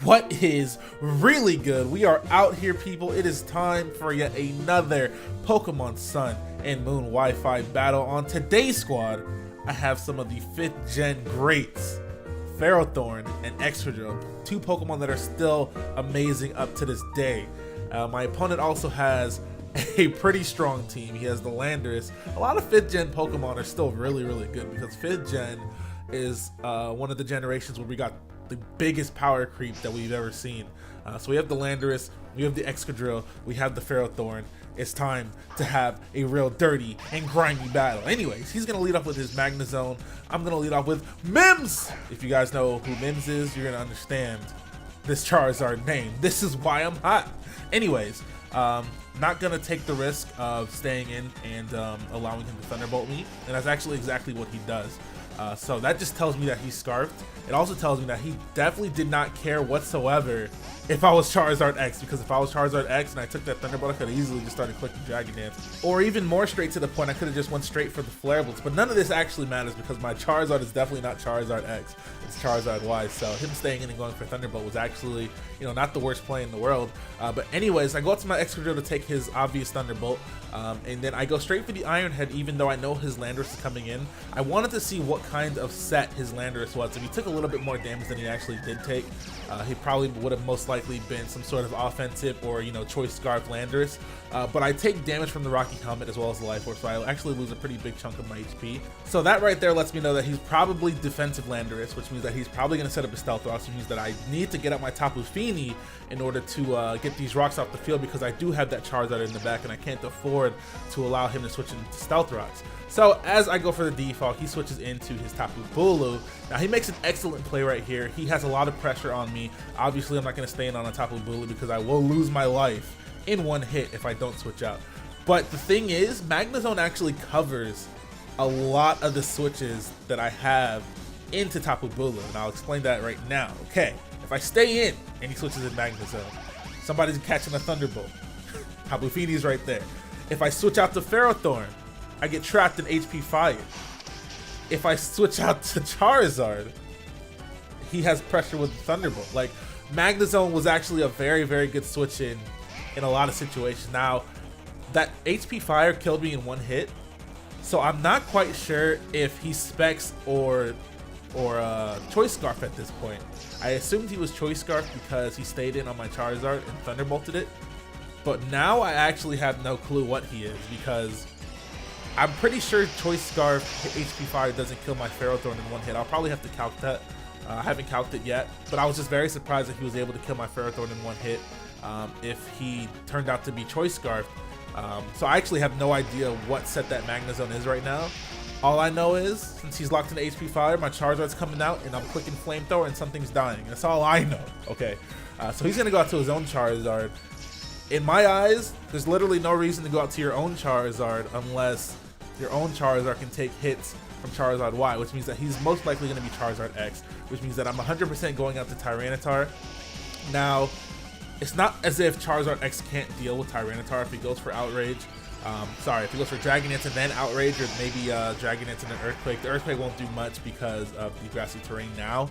What is really good? We are out here, people. It is time for yet another Pokemon Sun and Moon Wi-Fi battle. On today's squad, I have some of the 5th gen greats, Ferrothorn and Excadrill, two Pokemon that are still amazing up to this day. My opponent also has a pretty strong team. He has the Landorus. A lot of 5th gen Pokemon are still really good because 5th gen is one of the generations where we got the biggest power creep that we've ever seen. So we have the Landorus, we have the Excadrill, we have the Ferrothorn. It's time to have a real dirty and grimy battle. Anyways, he's gonna lead off with his Magnezone. I'm gonna lead off with Mims. If you guys know who Mims is, you're gonna understand this Charizard name. This is why I'm hot. Anyways, not gonna take the risk of staying in and allowing him to Thunderbolt me, and that's actually exactly what he does. So that just tells me that he's Scarfed. It also tells me that he definitely did not care whatsoever if I was Charizard X, because if I was Charizard X and I took that Thunderbolt, I could have easily just started clicking Dragon Dance. Or even more straight to the point, I could have just went straight for the Flare Blitz. But none of this actually matters because my Charizard is definitely not Charizard X. It's Charizard Y. So him staying in and going for Thunderbolt was actually, you know, not the worst play in the world. But anyways, I go up to my Excadrill to take his obvious Thunderbolt. And then I go straight for the Iron Head, even though I know his Landorus is coming in. I wanted to see what kind of set his Landorus was. If he took a little bit more damage than he actually did take, he probably would have most likely been some sort of offensive or, you know, Choice Scarf Landorus. But I take damage from the Rocky Helmet as well as the Life Orb, so I actually lose a pretty big chunk of my HP. So that right there lets me know that he's probably defensive Landorus, which means that he's probably going to set up a Stealth Rock, which means that I need to get up my Tapu Fini in order to get these rocks off the field, because I do have that Charizard in the back and I can't afford to allow him to switch into Stealth Rocks. So as I go for the Defog, he switches into his Tapu Bulu. Now he makes an excellent play right here. He has a lot of pressure on me. Obviously I'm not going to stay in on a Tapu Bulu because I will lose my life in one hit if I don't switch out. But the thing is, Magnezone actually covers a lot of the switches that I have into Tapu Bulu, and I'll explain that right now. Okay, if I stay in and he switches in Magnezone, somebody's catching a Thunderbolt. Tapu Fini's right there. If I switch out to Ferrothorn, I get trapped in HP Fire. If I switch out to Charizard, he has pressure with the Thunderbolt. Like, Magnezone was actually a very good switch in a lot of situations. Now, that HP Fire killed me in one hit, so I'm not quite sure if he specs or Choice Scarf at this point. I assumed he was Choice Scarf because he stayed in on my Charizard and Thunderbolted it, but now I actually have no clue what he is, because I'm pretty sure Choice Scarf HP Fire doesn't kill my Ferrothorn in one hit. I'll probably have to calc that. I haven't calced it yet, but I was just very surprised that he was able to kill my Ferrothorn in one hit if he turned out to be Choice Scarf. So I actually have no idea what set that Magnezone is right now. All I know is, since he's locked into HP Fire, my Charizard's coming out and I'm clicking Flamethrower and something's dying. That's all I know. Okay, so he's gonna go out to his own Charizard. In my eyes, there's literally no reason to go out to your own Charizard unless your own Charizard can take hits from Charizard Y, which means that he's most likely going to be Charizard X, which means that I'm 100% going out to Tyranitar. Now, it's not as if Charizard X can't deal with Tyranitar if he goes for Outrage. If he goes for Dragon Dance and then Outrage, or maybe Dragon Dance and an Earthquake. The Earthquake won't do much because of the grassy terrain now,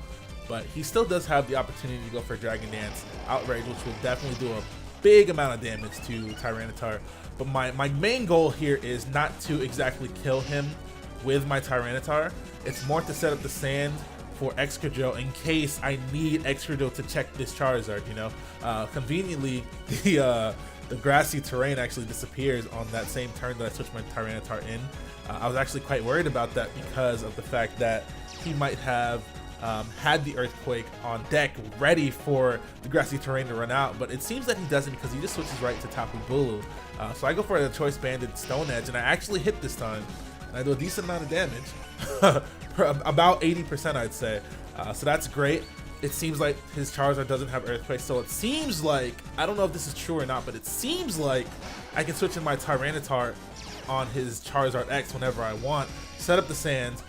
but he still does have the opportunity to go for Dragon Dance, Outrage, which will definitely do a big amount of damage to Tyranitar. But my main goal here is not to exactly kill him with my Tyranitar. It's more to set up the sand for Excadrill in case I need Excadrill to check this Charizard, you know. Conveniently, the grassy terrain actually disappears on that same turn that I switched my Tyranitar in. I was actually quite worried about that because of the fact that he might have had the Earthquake on deck ready for the grassy terrain to run out, but it seems that he doesn't because he just switches right to Tapu Bulu. So I go for the Choice Banded Stone Edge, and I actually hit this time, and I do a decent amount of damage, about 80% I'd say. So that's great. It seems like his Charizard doesn't have Earthquake, so it seems like, I don't know if this is true or not, but it seems like I can switch in my Tyranitar on his Charizard X whenever I want, set up the sands,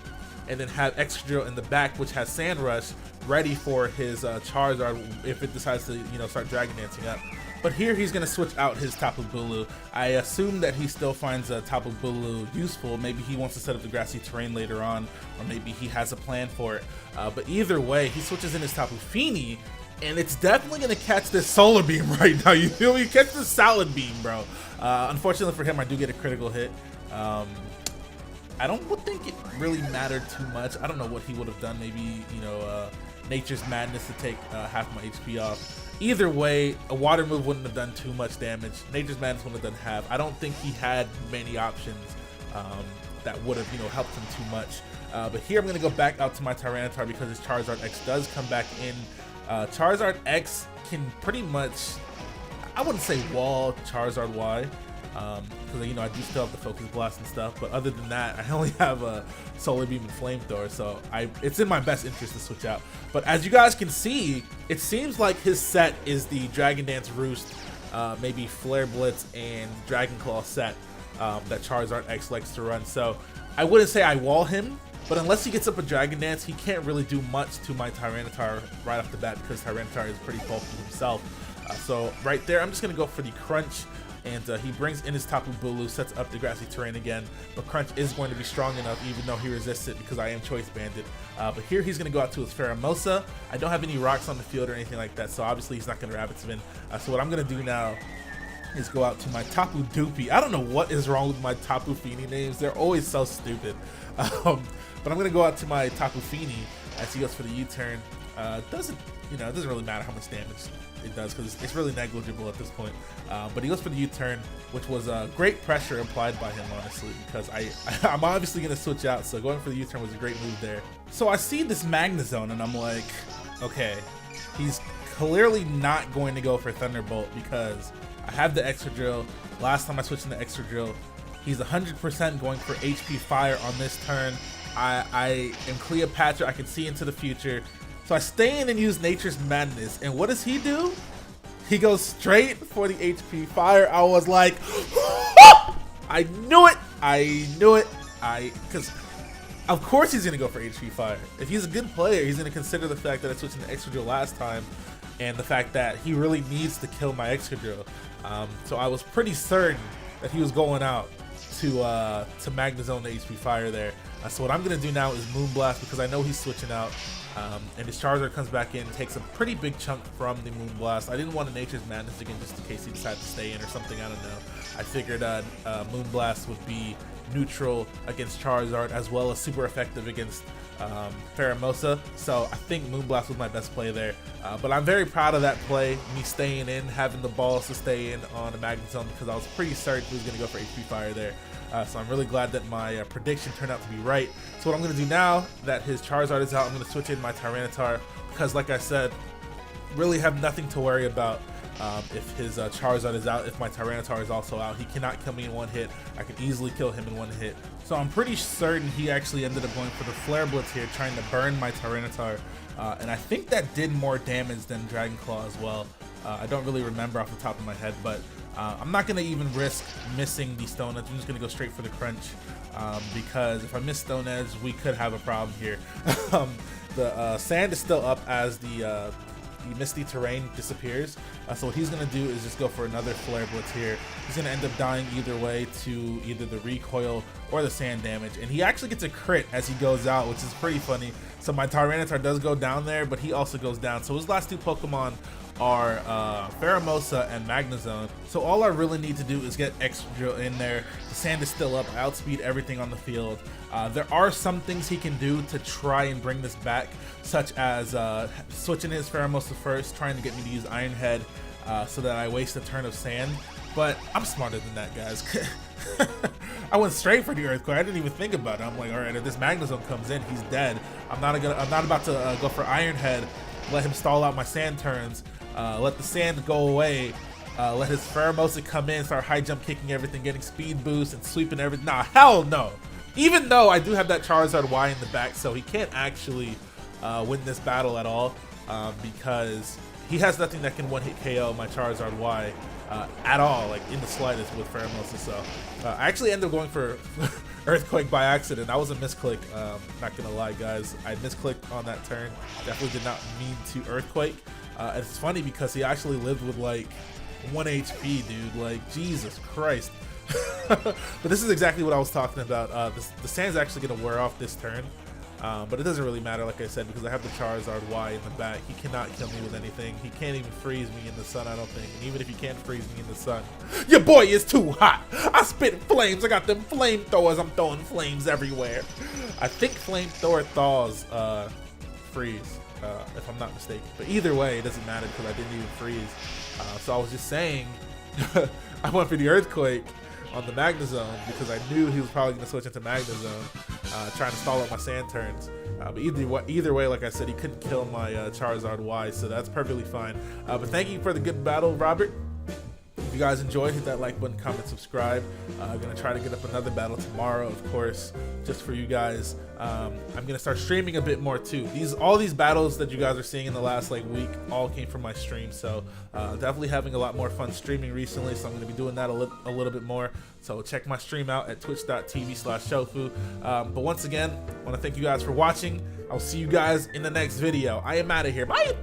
and then have Excadrill in the back, which has Sand Rush, ready for his Charizard if it decides to, you know, start Dragon Dancing up. But here he's going to switch out his Tapu Bulu. I assume that he still finds Tapu Bulu useful. Maybe he wants to set up the grassy terrain later on, or maybe he has a plan for it. But either way, he switches in his Tapu Fini, and it's definitely gonna catch this solar beam right now. You feel me? Catch the salad beam, bro. Unfortunately for him, I do get a critical hit. I don't think it really mattered too much. I don't know what he would have done. Maybe, you know, Nature's Madness to take half my HP off. Either way, a water move wouldn't have done too much damage. Nature's Madness wouldn't have done half. I don't think he had many options that would have, you know, helped him too much. But here I'm going to go back out to my Tyranitar because his Charizard X does come back in. Charizard X can pretty much, I wouldn't say wall Charizard Y, because, you know, I do still have the Focus Blast and stuff, but other than that, I only have a Solar Beam and Flamethrower, so it's in my best interest to switch out. But as you guys can see, it seems like his set is the Dragon Dance Roost, maybe Flare Blitz and Dragon Claw set that Charizard X likes to run. So I wouldn't say I wall him, but unless he gets up a Dragon Dance, he can't really do much to my Tyranitar right off the bat because Tyranitar is pretty bulky himself. So right there, I'm just going to go for the Crunch. And he brings in his Tapu Bulu, sets up the grassy terrain again. But Crunch is going to be strong enough, even though he resists it because I am Choice Banded. But here he's going to go out to his Pheromosa. I don't have any rocks on the field or anything like that, so obviously he's not going to Rapid Spin. So what I'm going to do now is go out to my Tapu Doopy. I don't know what is wrong with my Tapu Fini names. They're always so stupid. But I'm going to go out to my Tapu Fini as he goes for the U-turn. It doesn't really matter how much damage it does because it's really negligible at this point. But he goes for the U-turn, which was great pressure applied by him, honestly, because I'm obviously going to switch out, so going for the U-turn was a great move there. So I see this Magnezone, and I'm like, okay, he's clearly not going to go for Thunderbolt because I have the Excadrill. Last time I switched into Excadrill, he's 100% going for HP Fire on this turn. I am Cleopatra. I can see into the future. So I stay in and use Nature's Madness. And what does he do? He goes straight for the HP Fire. I was like, I knew it. Because of course he's going to go for HP Fire. If he's a good player, he's going to consider the fact that I switched into Excadrill last time and the fact that he really needs to kill my Excadrill. So I was pretty certain that he was going out to Magnezone the HP Fire there. So what I'm going to do now is Moonblast because I know he's switching out. And his Charizard comes back in, takes a pretty big chunk from the Moonblast. I didn't want a Nature's Madness again just in case he decided to stay in or something, I don't know. I figured Moonblast would be neutral against Charizard as well as super effective against Pheromosa. So I think Moonblast was my best play there. But I'm very proud of that play, me staying in, having the balls to stay in on a Magnezone because I was pretty certain he was going to go for HP Fire there. So I'm really glad that my prediction turned out to be right. So what I'm going to do now that his Charizard is out, I'm going to switch in my Tyranitar because, like I said, really have nothing to worry about if his Charizard is out. If my Tyranitar is also out, he cannot kill me in one hit. I can easily kill him in one hit. So I'm pretty certain he actually ended up going for the Flare Blitz here, trying to burn my Tyranitar. And I think that did more damage than Dragon Claw as well. I don't really remember off the top of my head, but I'm not going to even risk missing the Stone Edge. I'm just going to go straight for the Crunch because if I miss Stone Edge, we could have a problem here. The sand is still up as the Misty terrain disappears. So what he's going to do is just go for another Flare Blitz here. He's going to end up dying either way to either the recoil or the sand damage. And he actually gets a crit as he goes out, which is pretty funny. So my Tyranitar does go down there, but he also goes down. So his last two Pokemon are Pheromosa and Magnezone. So all I really need to do is get Excadrill in there. The sand is still up. I outspeed everything on the field. There are some things he can do to try and bring this back, such as switching his Pheromosa first, trying to get me to use Iron Head so that I waste a turn of sand. But I'm smarter than that, guys. I went straight for the Earthquake. I didn't even think about it. I'm like, all right, if this Magnezone comes in, he's dead. I'm not about to go for Iron Head, let him stall out my sand turns, let the sand go away, let his Pheromosa come in, start high jump kicking everything, getting speed boost and sweeping everything. Nah, hell no. Even though I do have that Charizard Y in the back, so he can't actually win this battle at all because he has nothing that can one-hit KO my Charizard Y at all, like in the slightest with Pheromosa. So I actually ended up going for Earthquake by accident. That was a misclick, not gonna lie, guys. I misclicked on that turn. Definitely did not mean to Earthquake. It's funny because he actually lived with like 1 HP, dude. Like, Jesus Christ. But this is exactly what I was talking about. The sand's actually gonna wear off this turn. But it doesn't really matter, like I said, because I have the Charizard-Y in the back. He cannot kill me with anything. He can't even freeze me in the sun, I don't think. And even if he can't freeze me in the sun, your boy is too hot. I spit flames. I got them flamethrowers. I'm throwing flames everywhere. I think flamethrower thaws freeze, if I'm not mistaken. But either way, it doesn't matter because I didn't even freeze. So I was just saying, I went for the Earthquake on the Magnezone because I knew he was probably going to switch into Magnezone, trying to stall out my sand turns. But either way, like I said, he couldn't kill my Charizard-Y, so that's perfectly fine. But thank you for the good battle, Robert. If you guys enjoyed, hit that like button, comment, subscribe. I'm going to try to get up another battle tomorrow, of course, just for you guys. I'm going to start streaming a bit more too. All these battles that you guys are seeing in the last week all came from my stream, so definitely having a lot more fun streaming recently, so I'm going to be doing that a little bit more. So check my stream out at twitch.tv/shofu. But once again, I want to thank you guys for watching. I'll see you guys in the next video. I am out of here. Bye!